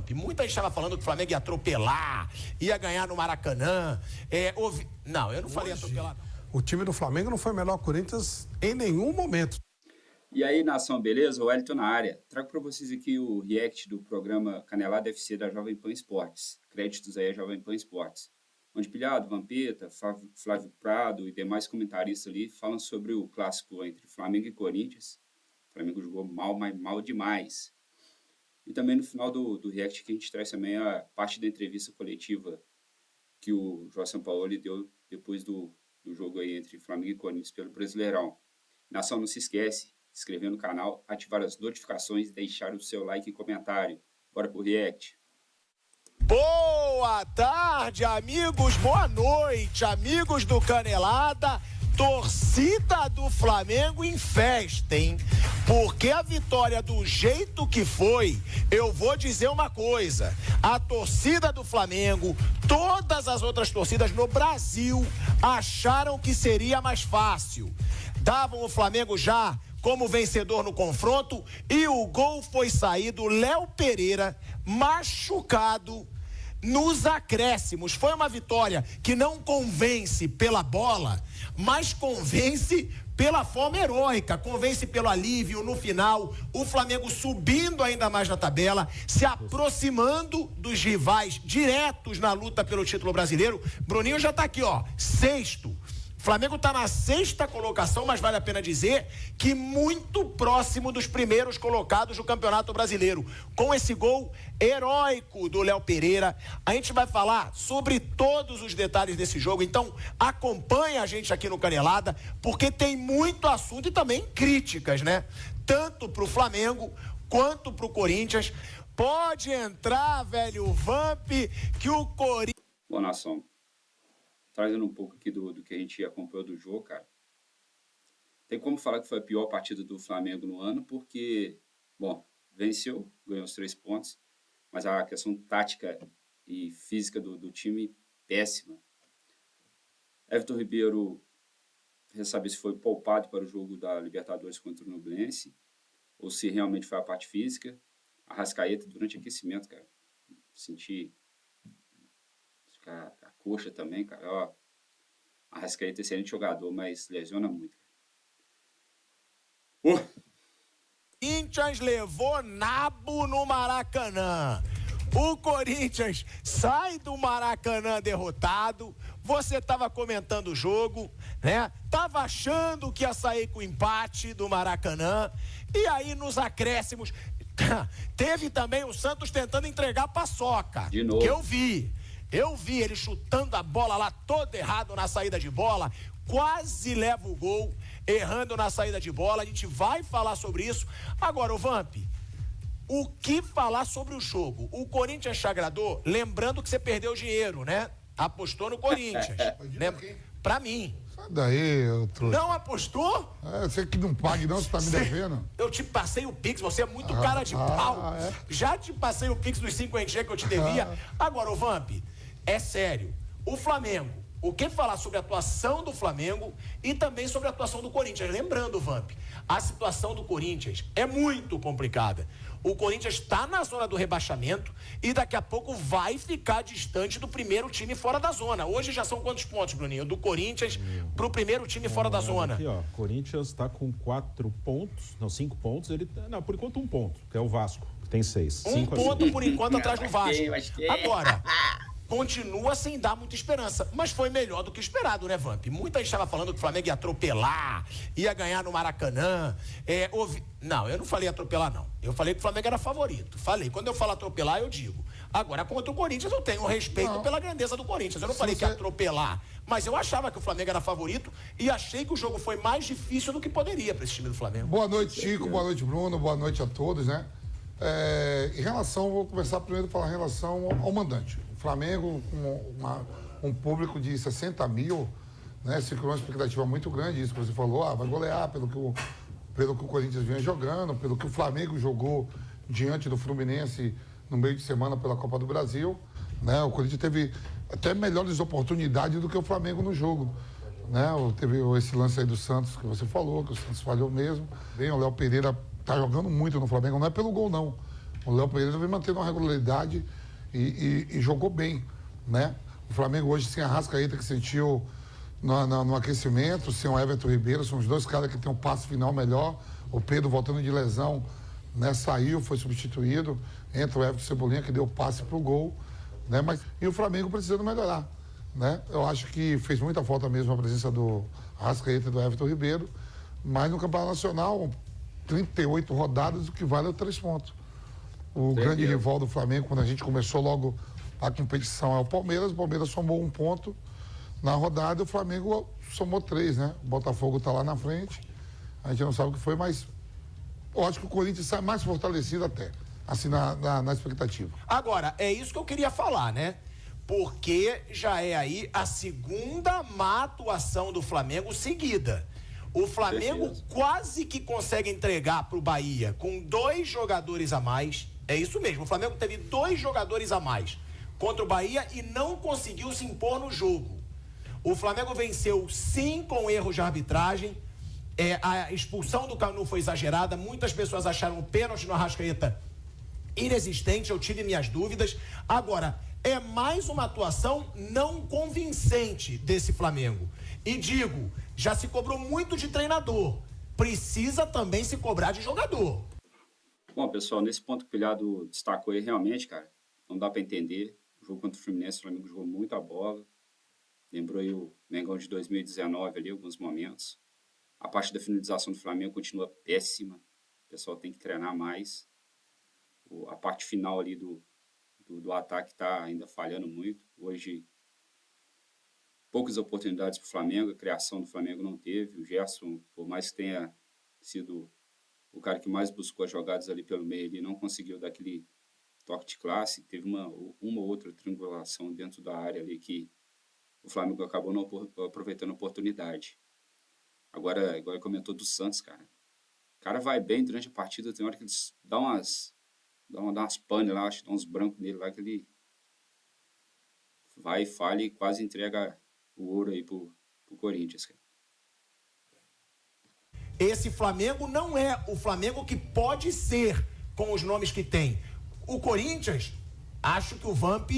Vamp? Muita gente estava falando que o Flamengo ia atropelar, ia ganhar no Maracanã. Não, eu não falei atropelar, não. O time do Flamengo não foi melhor que o Corinthians em nenhum momento. E aí, nação, beleza? O Wellington na área. Trago para vocês aqui o react do programa Canelada FC da Jovem Pan Esportes. Créditos aí a Jovem Pan Esportes. Onde Pilhado, Vampeta, Flávio Prado e demais comentaristas ali falam sobre o clássico entre Flamengo e Corinthians. O Flamengo jogou mal, mas mal demais. E também no final do react que a gente traz também a parte da entrevista coletiva que o Jorge Sampaoli deu depois do jogo aí entre Flamengo e Corinthians pelo Brasileirão. Nação, não se esquece, se inscrever no canal, ativar as notificações e deixar o seu like e comentário. Bora pro react. Boa tarde, amigos. Boa noite, amigos do Canelada. Torcida do Flamengo em festa, hein? Porque a vitória do jeito que foi, eu vou dizer uma coisa. A torcida do Flamengo, todas as outras torcidas no Brasil acharam que seria mais fácil. Davam o Flamengo já como vencedor no confronto e o gol foi sair do Léo Pereira machucado nos acréscimos. Foi uma vitória que não convence pela bola, mas convence pela forma heróica, convence pelo alívio no final, o Flamengo subindo ainda mais na tabela, se aproximando dos rivais diretos na luta pelo título brasileiro. Bruninho já tá aqui, ó, sexto. O Flamengo está na sexta colocação, mas vale a pena dizer que muito próximo dos primeiros colocados do Campeonato Brasileiro. Com esse gol heróico do Léo Pereira, a gente vai falar sobre todos os detalhes desse jogo. Então, acompanha a gente aqui no Canelada, porque tem muito assunto e também críticas, né? Tanto para o Flamengo quanto para o Corinthians. Pode entrar, velho Vamp, que o Corinthians... Boa, nação. Trazendo um pouco aqui do que a gente acompanhou do jogo, cara. Tem como falar que foi a pior partida do Flamengo no ano, porque, bom, venceu, ganhou os 3 pontos, mas a questão tática e física do time, péssima. Everton Ribeiro, quer saber se foi poupado para o jogo da Libertadores contra o Nublense, ou se realmente foi a parte física. Arrascaeta, durante o aquecimento, cara, senti... A coxa também, cara, ó. Arrascaeta é excelente jogador, mas lesiona muito. Corinthians levou nabo no Maracanã. O Corinthians sai do Maracanã derrotado. Você estava comentando o jogo, né? Tava achando que ia sair com empate do Maracanã. E aí, nos acréscimos, teve também o Santos tentando entregar a paçoca. De novo. Que eu vi ele chutando a bola lá todo errado na saída de bola, quase leva o gol, errando na saída de bola. A gente vai falar sobre isso. Agora, o Vamp, o que falar sobre o jogo? O Corinthians te agradou? Lembrando que você perdeu dinheiro, né? Apostou no Corinthians. Pra mim. Sai daí, eu trouxe. Não apostou? Você que não pague não, você tá me devendo. Eu te passei o Pix, você é muito cara de pau. É? Já te passei o Pix dos 5 que eu te devia. Agora, o Vamp, é sério. O Flamengo, o que falar sobre a atuação do Flamengo e também sobre a atuação do Corinthians? Lembrando, Vamp, a situação do Corinthians é muito complicada. O Corinthians está na zona do rebaixamento e daqui a pouco vai ficar distante do primeiro time fora da zona. Hoje já são quantos pontos, Bruninho? Do Corinthians para o primeiro time fora da zona. Aqui, ó, Corinthians está com 4 pontos, não, 5 pontos. Não, por enquanto 1 ponto, que é o Vasco, que tem 6. Um ponto por enquanto atrás do Vasco. Mas Agora... continua sem dar muita esperança, mas foi melhor do que esperado, né, Vamp? Muita gente estava falando que o Flamengo ia atropelar, ia ganhar no Maracanã. Não, eu não falei atropelar, não. Eu falei que o Flamengo era favorito. Falei, quando eu falo atropelar, eu digo. Agora, contra o Corinthians, eu tenho respeito pela grandeza do Corinthians. Eu não falei que ia atropelar, mas eu achava que o Flamengo era favorito e achei que o jogo foi mais difícil do que poderia para esse time do Flamengo. Boa noite, Chico. Boa noite, Bruno. Boa noite a todos, né? Em relação, vou começar primeiro a falar em relação ao mandante. O Flamengo, com um público de 60 mil, né? Se criou uma expectativa muito grande, isso que você falou, vai golear pelo que o Corinthians vinha jogando, pelo que o Flamengo jogou diante do Fluminense no meio de semana pela Copa do Brasil, né? O Corinthians teve até melhores oportunidades do que o Flamengo no jogo, né? Teve esse lance aí do Santos que você falou, que o Santos falhou mesmo. Bem, o Léo Pereira tá jogando muito no Flamengo, não é pelo gol, não. O Léo Pereira vem mantendo uma regularidade e jogou bem, né? O Flamengo hoje sem a Arrascaeta que sentiu no aquecimento, sem o Everton Ribeiro, são os dois caras que tem um passe final melhor. O Pedro voltando de lesão, né? Saiu, foi substituído. Entra o Everton Cebolinha que deu o passe pro gol, né? E o Flamengo precisando melhorar, né? Eu acho que fez muita falta mesmo a presença do Arrascaeta e do Everton Ribeiro, mas no Campeonato Nacional, 38 rodadas, o que vale é 3 pontos. O grande rival do Flamengo, quando a gente começou logo a competição, é o Palmeiras. O Palmeiras somou 1 ponto na rodada e o Flamengo somou 3, né? O Botafogo está lá na frente. A gente não sabe o que foi, mas eu acho que o Corinthians sai mais fortalecido até, assim, na expectativa. Agora, é isso que eu queria falar, né? Porque já é aí a segunda má atuação do Flamengo seguida. O Flamengo quase que consegue entregar para o Bahia com 2 jogadores a mais. É isso mesmo, o Flamengo teve 2 jogadores a mais contra o Bahia e não conseguiu se impor no jogo. O Flamengo venceu sim com erros de arbitragem. A expulsão do Canu foi exagerada. Muitas pessoas acharam o pênalti no Arrascaeta inexistente. Eu tive minhas dúvidas. Agora, é mais uma atuação não convincente desse Flamengo. E digo, já se cobrou muito de treinador. Precisa também se cobrar de jogador. Bom, pessoal, nesse ponto que o Pilhado destacou aí, realmente, cara, não dá para entender. O jogo contra o Fluminense, o Flamengo jogou muita bola. Lembrou aí o Mengão de 2019 ali, alguns momentos. A parte da finalização do Flamengo continua péssima. O pessoal tem que treinar mais. A parte final ali do ataque está ainda falhando muito. Hoje, poucas oportunidades para o Flamengo. A criação do Flamengo não teve. O Gerson, por mais que tenha sido o cara que mais buscou as jogadas ali pelo meio, ele não conseguiu dar aquele toque de classe. Teve uma ou outra triangulação dentro da área ali que o Flamengo acabou não aproveitando a oportunidade. Agora, igual ele comentou do Santos, cara. O cara vai bem durante a partida, tem hora que eles dão umas panes lá, acho que dá uns brancos nele lá, que ele vai e falha e quase entrega o ouro aí pro Corinthians, cara. Esse Flamengo não é o Flamengo que pode ser com os nomes que tem. O Corinthians, acho que o Vamp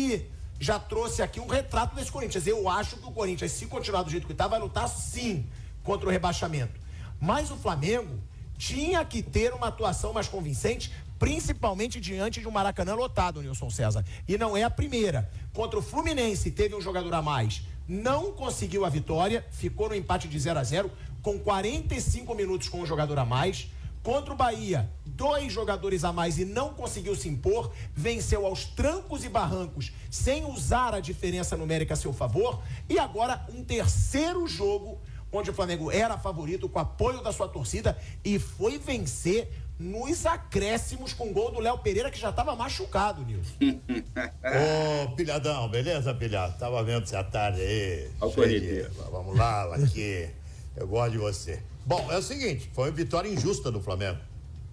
já trouxe aqui um retrato desse Corinthians. Eu acho que o Corinthians, se continuar do jeito que está, vai lutar sim contra o rebaixamento. Mas o Flamengo tinha que ter uma atuação mais convincente, principalmente diante de um Maracanã lotado, Nilson César. E não é a primeira. Contra o Fluminense, teve um jogador a mais, não conseguiu a vitória, ficou no empate de 0-0, com 45 minutos com um jogador a mais. Contra o Bahia, 2 jogadores a mais e não conseguiu se impor, venceu aos trancos e barrancos, sem usar a diferença numérica a seu favor. E agora um terceiro jogo, onde o Flamengo era favorito, com apoio da sua torcida, e foi vencer nos acréscimos com o gol do Léo Pereira, que já estava machucado, Nilson. Ô, Pilhadão, beleza, Pilhado? Tava vendo você à tarde aí. Vamos lá, aqui. Eu gosto de você. Bom, é o seguinte, foi uma vitória injusta do Flamengo.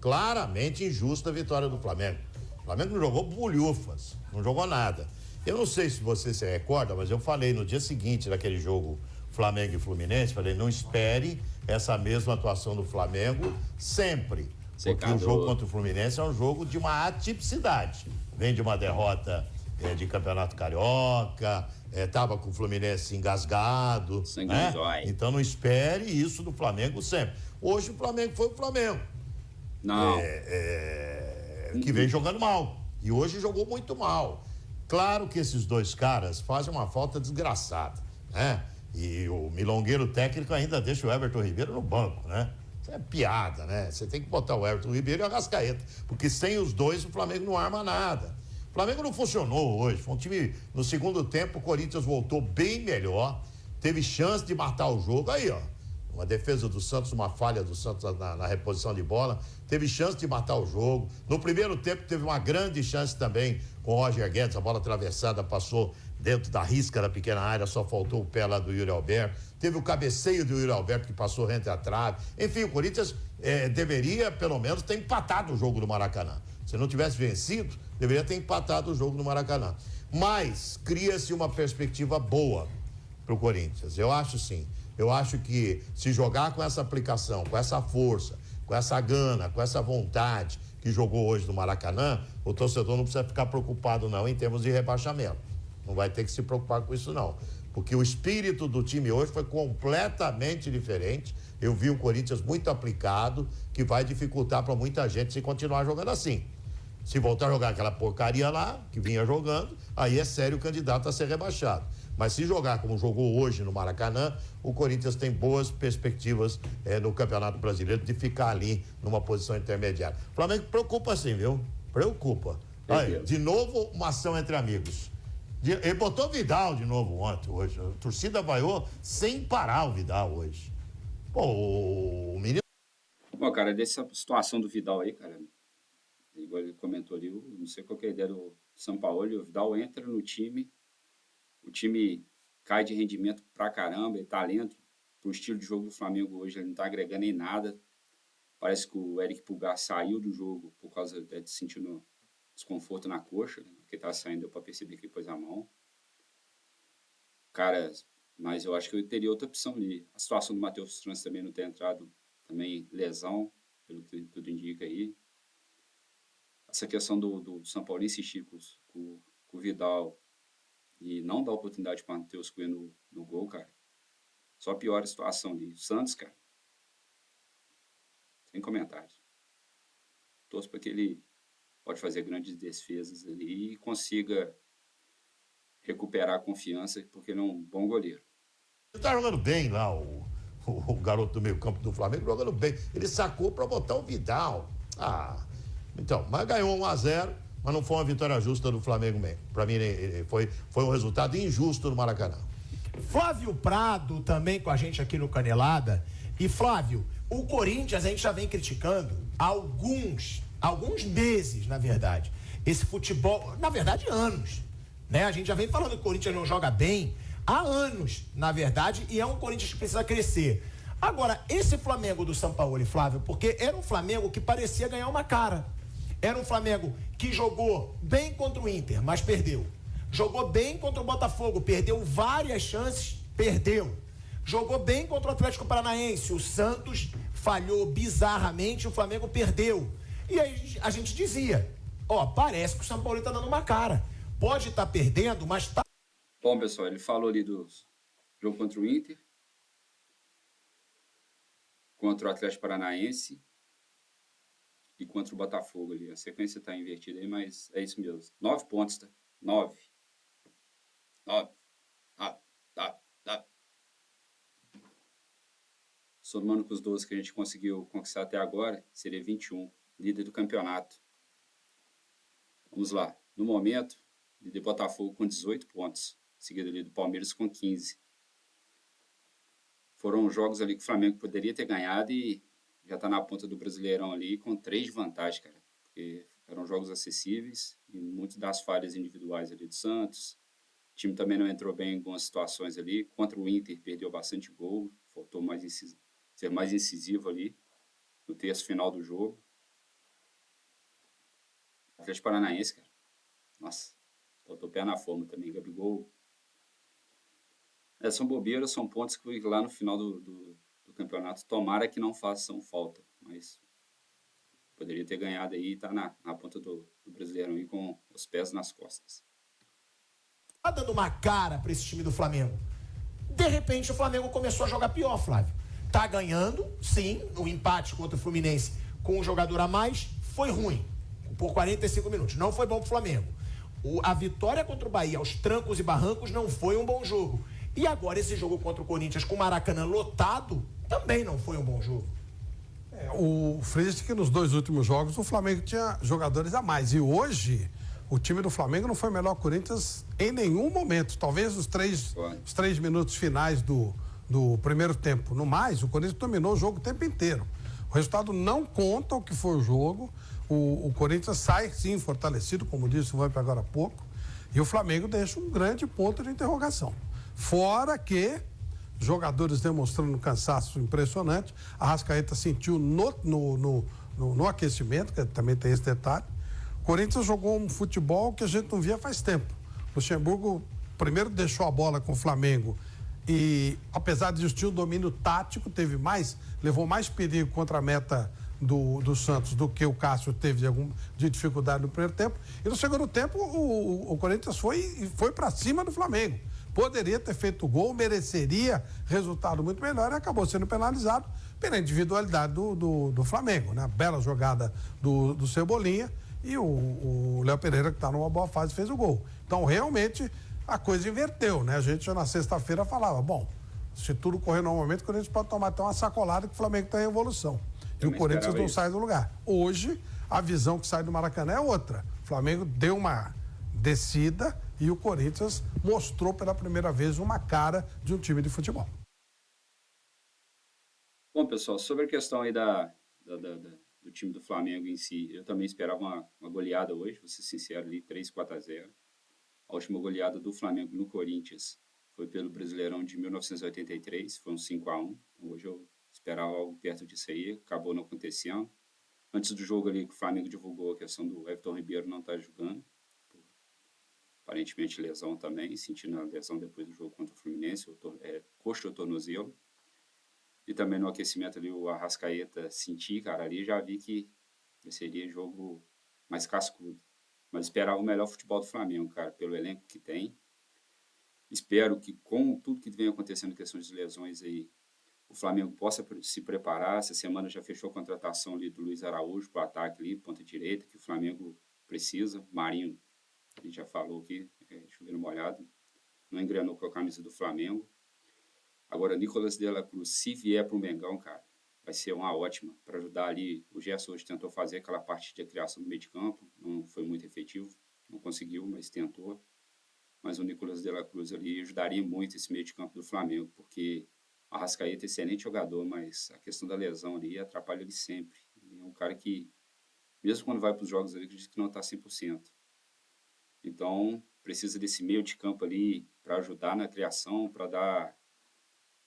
Claramente injusta a vitória do Flamengo. O Flamengo não jogou bolhufas, não jogou nada. Eu não sei se você se recorda, mas eu falei no dia seguinte daquele jogo Flamengo e Fluminense, falei, não espere essa mesma atuação do Flamengo sempre. Porque o jogo contra o Fluminense é um jogo de uma atipicidade. Vem de uma derrota de Campeonato Carioca, estava com o Fluminense engasgado. Né? Então não espere isso do Flamengo sempre. Hoje o Flamengo foi o Flamengo. Não. Que vem jogando mal. E hoje jogou muito mal. Claro que esses 2 caras fazem uma falta desgraçada, né? E o milongueiro técnico ainda deixa o Everton Ribeiro no banco, né? Isso é piada, né? Você tem que botar o Everton Ribeiro e o Arrascaeta, porque sem os 2 o Flamengo não arma nada. O Flamengo não funcionou hoje. Foi um time, no segundo tempo, o Corinthians voltou bem melhor, teve chance de matar o jogo. Aí, ó, uma defesa do Santos, uma falha do Santos na reposição de bola, teve chance de matar o jogo. No primeiro tempo teve uma grande chance também com o Roger Guedes, a bola atravessada passou dentro da risca da pequena área, só faltou o pé lá do Yuri Alberto. Teve o cabeceio do Yuri Alberto que passou rente à trave. Enfim, o Corinthians deveria pelo menos ter empatado o jogo do Maracanã. Se não tivesse vencido, deveria ter empatado o jogo no Maracanã. Mas cria-se uma perspectiva boa para o Corinthians. Eu acho sim. Eu acho que se jogar com essa aplicação, com essa força, com essa gana, com essa vontade que que jogou hoje no Maracanã, o torcedor não precisa ficar preocupado não em termos de rebaixamento. Não vai ter que se preocupar com isso não. Porque o espírito do time hoje foi completamente diferente. Eu vi o Corinthians muito aplicado, que vai dificultar para muita gente se continuar jogando assim. Se voltar a jogar aquela porcaria lá, que vinha jogando, aí é sério o candidato a ser rebaixado. Mas se jogar como jogou hoje no Maracanã, o Corinthians tem boas perspectivas no Campeonato Brasileiro de ficar ali numa posição intermediária. O Flamengo preocupa sim, viu? Preocupa. Aí, de novo, uma ação entre amigos. Ele botou o Vidal de novo hoje. A torcida vaiou sem parar o Vidal hoje. Pô, o menino... Bom, cara, dessa situação do Vidal aí, cara, igual ele comentou ali, não sei qual que é a ideia do Sampaoli, o Vidal entra no time, o time cai de rendimento pra caramba, ele talento, pro estilo de jogo do Flamengo hoje, ele não tá agregando em nada. Parece que o Eric Pulgar saiu do jogo por causa de sentindo desconforto na coxa, né? Que tava saindo, deu pra perceber que ele pôs a mão. Cara, mas eu acho que eu teria outra opção ali. A situação do Matheus França também não ter entrado, também lesão, pelo que tudo indica aí. Essa questão do São Paulo insistir com o Vidal e não dar oportunidade para o Matheus Cunha no gol, cara, só piora a situação ali. O Santos, cara, sem comentários. Torço para que ele pode fazer grandes defesas ali e consiga recuperar a confiança, porque ele é um bom goleiro. Ele tá jogando bem lá, o garoto do meio campo do Flamengo, jogando bem. Ele sacou para botar o Vidal. Então, mas ganhou 1-0, mas não foi uma vitória justa do Flamengo mesmo. Para mim, foi um resultado injusto no Maracanã. Flávio Prado também com a gente aqui no Canelada. E Flávio, o Corinthians a gente já vem criticando há alguns meses, na verdade. Esse futebol, na verdade, anos. Né? A gente já vem falando que o Corinthians não joga bem há anos, na verdade, e é um Corinthians que precisa crescer. Agora, esse Flamengo do Sampaoli, Flávio, porque era um Flamengo que parecia ganhar uma cara. Era um Flamengo que jogou bem contra o Inter, mas perdeu. Jogou bem contra o Botafogo, perdeu várias chances, perdeu. Jogou bem contra o Atlético Paranaense, o Santos falhou bizarramente, o Flamengo perdeu. E aí a gente dizia, parece que o Sampaoli tá dando uma cara. Pode estar perdendo, mas tá... Bom, pessoal, ele falou ali do jogo contra o Inter, contra o Atlético Paranaense e contra o Botafogo ali. A sequência tá invertida aí, mas é isso mesmo. 9 pontos, tá? 9. Somando com os 12 que a gente conseguiu conquistar até agora, seria 21. Líder do campeonato. Vamos lá. No momento, líder Botafogo com 18 pontos. Seguido ali do Palmeiras com 15. Foram jogos ali que o Flamengo poderia ter ganhado e já está na ponta do Brasileirão ali com 3 de vantagem, cara. Porque eram jogos acessíveis e muitas das falhas individuais ali do Santos. O time também não entrou bem em algumas situações ali. Contra o Inter perdeu bastante gol. Faltou ser mais incisivo ali no terço final do jogo. Atlético Paranaense, cara. Nossa, faltou pé na forma também, Gabigol. São bobeiras, são pontos que lá no final do campeonato, tomara que não façam falta, mas poderia ter ganhado aí e tá na ponta do Brasileirão aí com os pés nas costas. Tá dando uma cara pra esse time do Flamengo. De repente o Flamengo começou a jogar pior, Flávio. Tá ganhando, sim, o empate contra o Fluminense com um jogador a mais foi ruim, por 45 minutos, não foi bom pro Flamengo. A vitória contra o Bahia aos trancos e barrancos não foi um bom jogo. E agora esse jogo contra o Corinthians com o Maracanã lotado também não foi um bom jogo. O Frei disse que nos 2 últimos jogos o Flamengo tinha jogadores a mais. E hoje o time do Flamengo não foi melhor que o Corinthians em nenhum momento. Talvez os 3 minutos finais do primeiro tempo. No mais, o Corinthians dominou o jogo o tempo inteiro. O resultado não conta o que foi o jogo. O Corinthians sai, sim, fortalecido, como disse o Vamp agora há pouco. E o Flamengo deixa um grande ponto de interrogação. Fora que jogadores demonstrando um cansaço impressionante. A Arrascaeta sentiu no aquecimento, que também tem esse detalhe. O Corinthians jogou um futebol que a gente não via faz tempo. O Luxemburgo primeiro deixou a bola com o Flamengo e, apesar de existir um domínio tático, levou mais perigo contra a meta do Santos do que o Cássio teve de dificuldade no primeiro tempo. E no segundo tempo, o Corinthians foi para cima do Flamengo. Poderia ter feito gol, mereceria resultado muito melhor e acabou sendo penalizado pela individualidade do Flamengo, né? Bela jogada do Cebolinha e o Léo Pereira, que está numa boa fase, fez o gol. Então, realmente, a coisa inverteu, né? A gente já na sexta-feira falava, bom, se tudo correr normalmente, o Corinthians pode tomar até uma sacolada que o Flamengo está em evolução. E o Corinthians não sai do lugar. Hoje, a visão que sai do Maracanã é outra. O Flamengo deu uma descida e o Corinthians mostrou pela primeira vez uma cara de um time de futebol. Bom, pessoal, sobre a questão aí do time do Flamengo em si, eu também esperava uma goleada hoje, vou ser sincero, ali 3-4-0. A última goleada do Flamengo no Corinthians foi pelo Brasileirão de 1983, foi um 5-1. Então, hoje eu esperava algo perto disso aí, acabou não acontecendo. Antes do jogo ali, que o Flamengo divulgou a questão do Everton Ribeiro não estar jogando, aparentemente lesão também, sentindo a lesão depois do jogo contra o Fluminense, coxa ou tornozelo. E também no aquecimento ali o Arrascaeta senti, cara, ali já vi que seria jogo mais cascudo. Mas esperava o melhor futebol do Flamengo, cara, pelo elenco que tem. Espero que com tudo que vem acontecendo em questões de lesões aí, o Flamengo possa se preparar. Essa semana já fechou a contratação ali do Luiz Araújo para o ataque ali, ponta direita, que o Flamengo precisa. Marinho, a gente já falou aqui, chovendo molhado, não engrenou com a camisa do Flamengo. Agora, Nicolas de la Cruz, se vier para o Mengão, cara, vai ser uma ótima para ajudar ali. O Gerson hoje tentou fazer aquela parte de criação do meio de campo, não foi muito efetivo, não conseguiu, mas tentou. Mas o Nicolas de la Cruz ali ajudaria muito esse meio de campo do Flamengo, porque o Arrascaeta é excelente jogador, mas a questão da lesão ali atrapalha ele sempre. Ele é um cara que, mesmo quando vai para os jogos ali, acredito que não está 100%. Então, precisa desse meio de campo ali para ajudar na criação, para dar...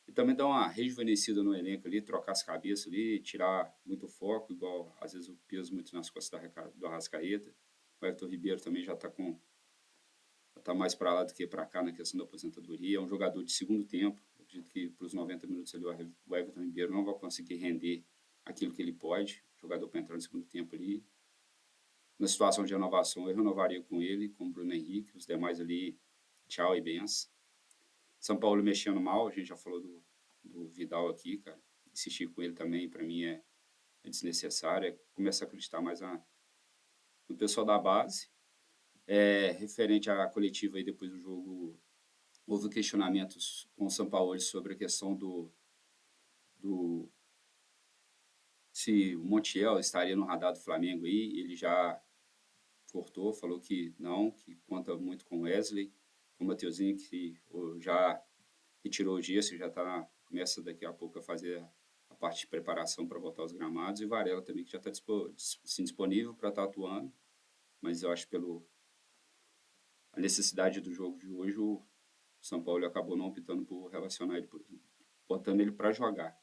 E também dar uma rejuvenescida no elenco ali, trocar as cabeças ali, tirar muito foco, igual às vezes o peso muito nas costas do Arrascaeta. O Everton Ribeiro também já está mais para lá do que para cá na questão da aposentadoria. É um jogador de segundo tempo. Eu acredito que para os 90 minutos ali o Everton Ribeiro não vai conseguir render aquilo que ele pode. O jogador para entrar no segundo tempo ali. Na situação de renovação, eu renovaria com ele, com o Bruno Henrique, os demais ali, tchau e benção. São Paulo mexendo mal, a gente já falou do Vidal aqui, cara. Insistir com ele também, para mim, é desnecessário. É começar a acreditar mais no pessoal da base. Referente à coletiva aí depois do jogo, houve questionamentos com o São Paulo sobre a questão se o Montiel estaria no radar do Flamengo aí. Ele já cortou, falou que não, que conta muito com o Wesley, com o Mateuzinho, que já retirou o gesso, já começa daqui a pouco a fazer a parte de preparação para voltar aos gramados, e o Varela também, que já está disponível para estar atuando, mas eu acho a necessidade do jogo de hoje, o São Paulo acabou não optando por relacionar ele, botando ele para jogar.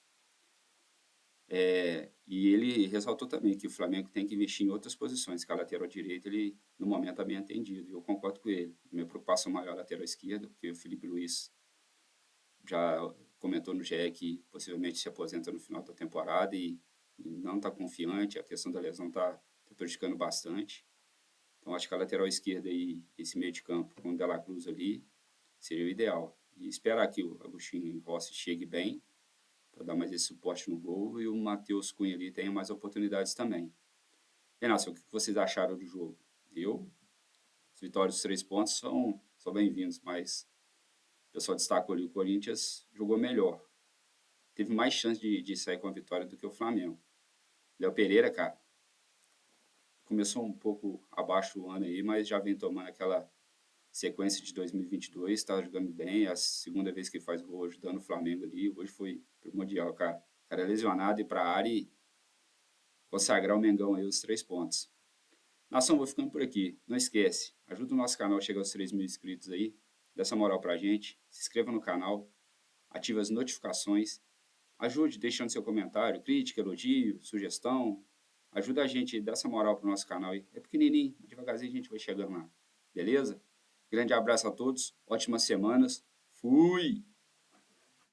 E ele ressaltou também que o Flamengo tem que investir em outras posições, que a lateral direita, ele no momento está bem atendido, e eu concordo com ele. Minha preocupação maior é a lateral esquerda, porque o Felipe Luiz já comentou no GE que possivelmente se aposenta no final da temporada e não está confiante, a questão da lesão está prejudicando bastante. Então acho que a lateral esquerda e esse meio de campo com o De La Cruz ali seria o ideal. E esperar que o Agostinho Rossi chegue bem, para dar mais esse suporte no gol, e o Matheus Cunha ali tenha mais oportunidades também. Renato, o que vocês acharam do jogo? As vitórias dos 3 pontos são bem-vindos, mas o pessoal destacou ali, o Corinthians jogou melhor. Teve mais chance de sair com a vitória do que o Flamengo. Léo Pereira, cara, começou um pouco abaixo do ano aí, mas já vem tomando aquela sequência de 2022, está jogando bem, é a segunda vez que faz gol ajudando o Flamengo ali, hoje foi primordial, cara. O cara é lesionado, ir para a área e consagrar o Mengão aí os 3 pontos. Nação, vou ficando por aqui. Não esquece, ajuda o nosso canal a chegar aos 3.000 inscritos aí, dá essa moral pra gente, se inscreva no canal, ative as notificações, ajude deixando seu comentário, crítica, elogio, sugestão, ajuda a gente, dá essa moral pro nosso canal aí. É pequenininho, devagarzinho a gente vai chegando lá, beleza? Grande abraço a todos, ótimas semanas, fui!